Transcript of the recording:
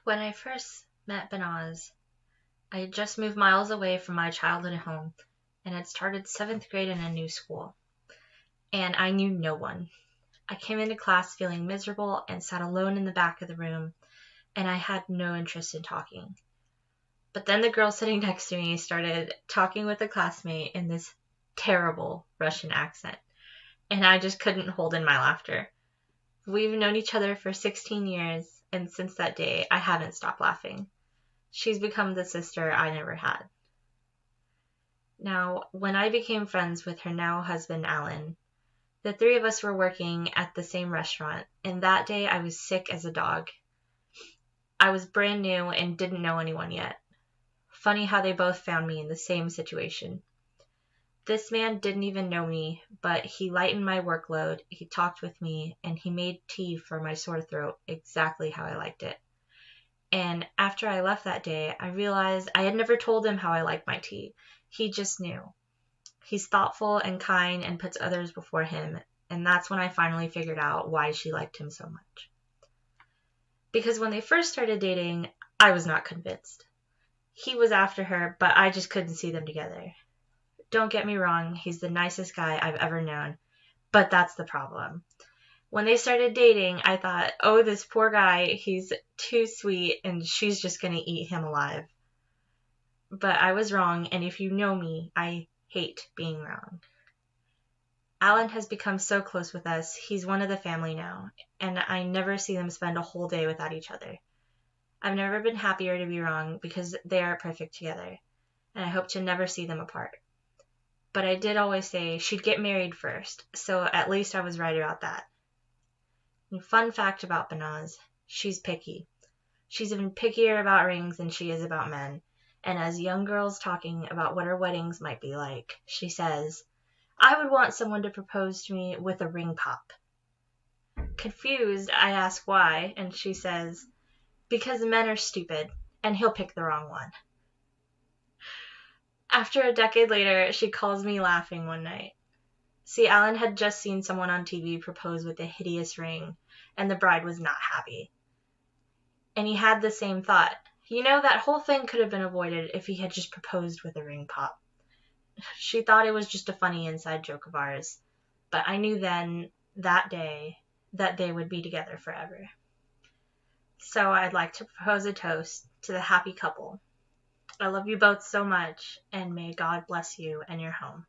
When I first met Banaz, I had just moved miles away from my childhood home and had started seventh grade in a new school. And I knew no one. I came into class feeling miserable and sat alone in the back of the room, and I had no interest in talking. But then the girl sitting next to me started talking with a classmate in this terrible Russian accent, and I just couldn't hold in my laughter. We've known each other for 16 years, and since that day, I haven't stopped laughing. She's become the sister I never had. Now, when I became friends with her now husband, Alan, the three of us were working at the same restaurant, and that day I was sick as a dog. I was brand new and didn't know anyone yet. Funny how they both found me in the same situation. This man didn't even know me, but he lightened my workload, he talked with me, and he made tea for my sore throat exactly how I liked it. And after I left that day, I realized I had never told him how I liked my tea. He just knew. He's thoughtful and kind and puts others before him, and that's when I finally figured out why she liked him so much. Because when they first started dating, I was not convinced. He was after her, but I just couldn't see them together. Don't get me wrong, he's the nicest guy I've ever known, but that's the problem. When they started dating, I thought, oh, this poor guy, he's too sweet and she's just going to eat him alive. But I was wrong, and if you know me, I hate being wrong. Alan has become so close with us, he's one of the family now, and I never see them spend a whole day without each other. I've never been happier to be wrong because they are perfect together, and I hope to never see them apart. But I did always say she'd get married first, so at least I was right about that. And fun fact about Banaz, she's picky. She's even pickier about rings than she is about men, and as young girls talking about what her weddings might be like, she says, I would want someone to propose to me with a ring pop. Confused, I ask why, and she says, because men are stupid, and he'll pick the wrong one. After a decade later, she calls me laughing one night. See, Alan had just seen someone on TV propose with a hideous ring, and the bride was not happy. And he had the same thought. That whole thing could have been avoided if he had just proposed with a ring pop. She thought it was just a funny inside joke of ours, but I knew then, that day, that they would be together forever. So I'd like to propose a toast to the happy couple. I love you both so much, and may God bless you and your home.